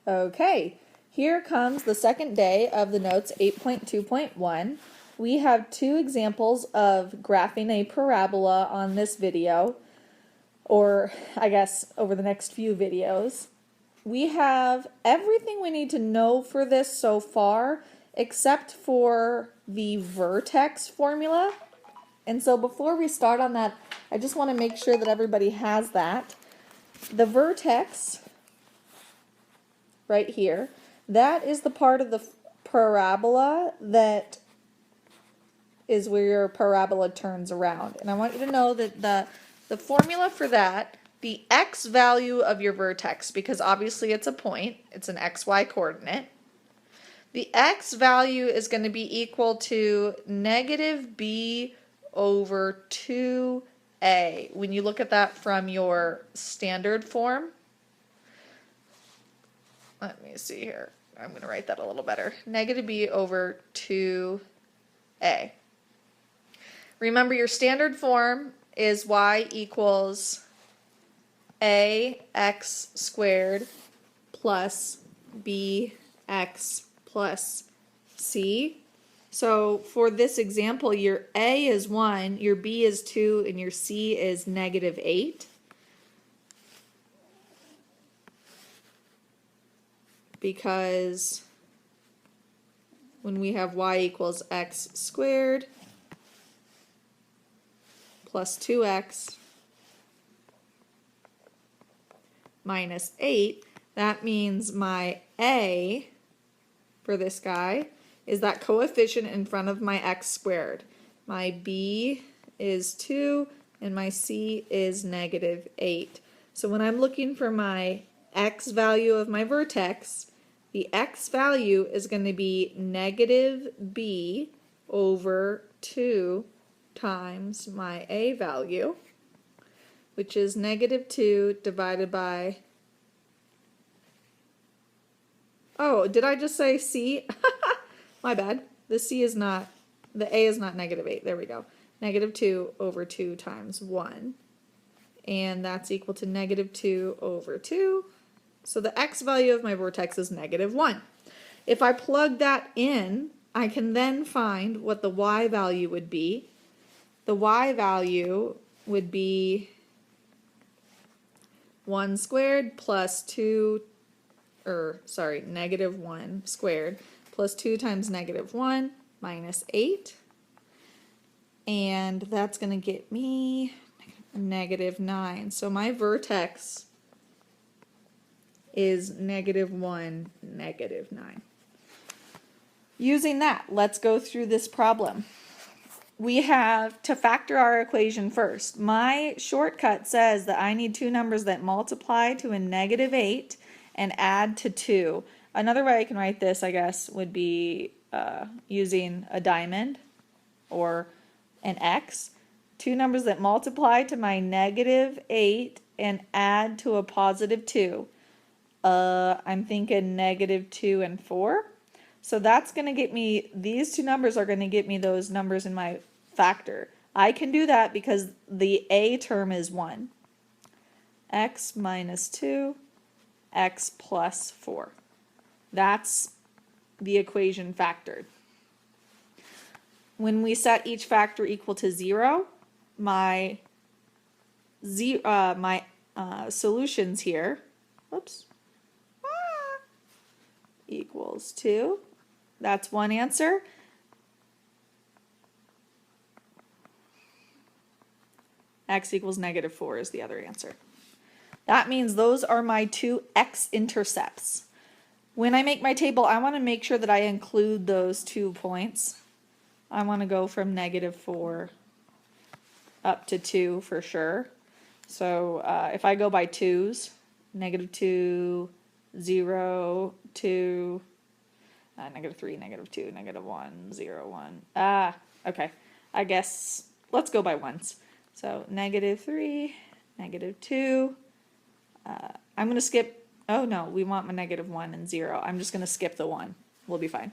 Okay, here comes the second day of the notes 8.2.1. We have two examples of graphing a parabola on this video, or I guess over the next few videos. We have everything we need to know for this so far, except for the vertex formula. And so before we start on that, I just want to make sure that everybody has that. The vertex right here, that is the part of the parabola that is where your parabola turns around. And I want you to know that the formula for that, the x value of your vertex, because obviously it's a point, it's an xy coordinate, the x value is going to be equal to negative b over 2a. When you look at that from your standard form, let me see here. I'm going to write that a little better. Negative b over 2a. Remember, your standard form is y equals ax squared plus bx plus c. So for this example, your a is 1, your b is 2, and your c is negative 8. Because when we have y equals x squared plus 2x minus 8, that means my a for this guy is that coefficient in front of my x squared. My b is 2 and my c is negative 8. So when I'm looking for my x value of my vertex, the x value is going to be negative b over 2 times my a value, which is negative 2 divided by, oh, did I just say c? My bad. The c is not, the a is not negative 8. There we go. Negative 2 over 2 times 1. And that's equal to negative 2 over 2. So the x value of my vertex is negative 1. If I plug that in, I can then find what the y value would be. The y value would be 1 squared plus negative 1 squared plus 2 times negative 1 minus 8. And that's going to get me negative 9. So my vertex is negative 1, negative 9. Using that, let's go through this problem. We have to factor our equation first. My shortcut says that I need two numbers that multiply to a negative 8 and add to 2. Another way I can write this, I guess, would be using a diamond or an x. Two numbers that multiply to my negative 8 and add to a positive 2. I'm thinking negative 2 and 4. So that's going to get me, these two numbers are going to get me those numbers in my factor. I can do that because the a term is 1. X minus 2, x plus 4. That's the equation factored. When we set each factor equal to 0, my solutions here, equals 2. That's one answer. X equals negative 4 is the other answer. That means those are my two x-intercepts. When I make my table, I want to make sure that I include those 2 points. I want to go from negative 4 up to 2 for sure. So if I go by 2's, negative 2, 0, 2, negative 3, negative 2, negative 1, 0, 1. Okay. I guess let's go by 1's. So negative 3, negative 2. I'm going to skip, oh no, we want my negative 1 and 0. I'm just going to skip the 1. We'll be fine.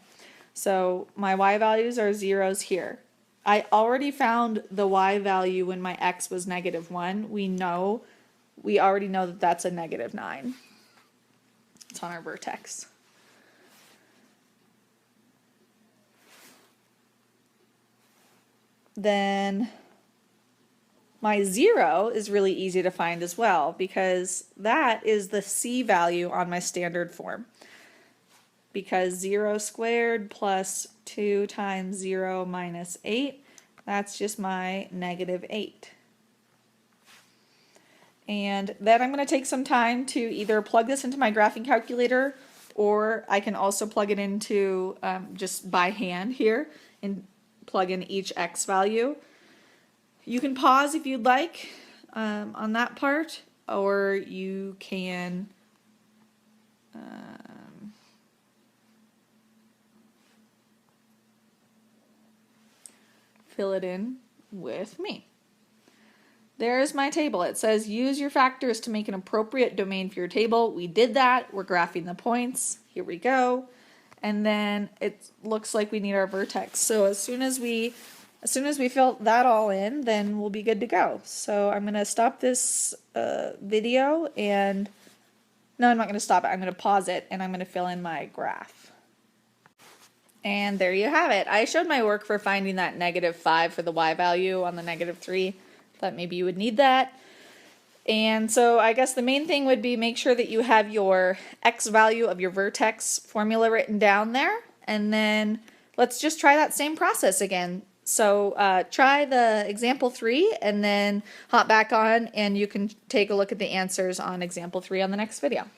So my y values are 0's here. I already found the y value when my x was negative 1. We already know that that's a negative 9. It's on our vertex. Then my 0 is really easy to find as well, because that is the C value on my standard form. Because 0 squared plus 2 times 0 minus 8, that's just my -8. And then I'm going to take some time to either plug this into my graphing calculator, or I can also plug it into just by hand here and plug in each x value. You can pause if you'd like on that part, or you can fill it in with me. There's my table. It says use your factors to make an appropriate domain for your table. We did that. We're graphing the points. Here we go. And then it looks like we need our vertex. So as soon as we fill that all in, then we'll be good to go. So I'm going to stop this video, and no, I'm not going to stop it. I'm going to pause it, and I'm going to fill in my graph. And there you have it. I showed my work for finding that -5 for the y value on the -3. Thought maybe you would need that. And so I guess the main thing would be make sure that you have your x value of your vertex formula written down there. And then let's just try that same process again. So try the example 3 and then hop back on, and you can take a look at the answers on example 3 on the next video.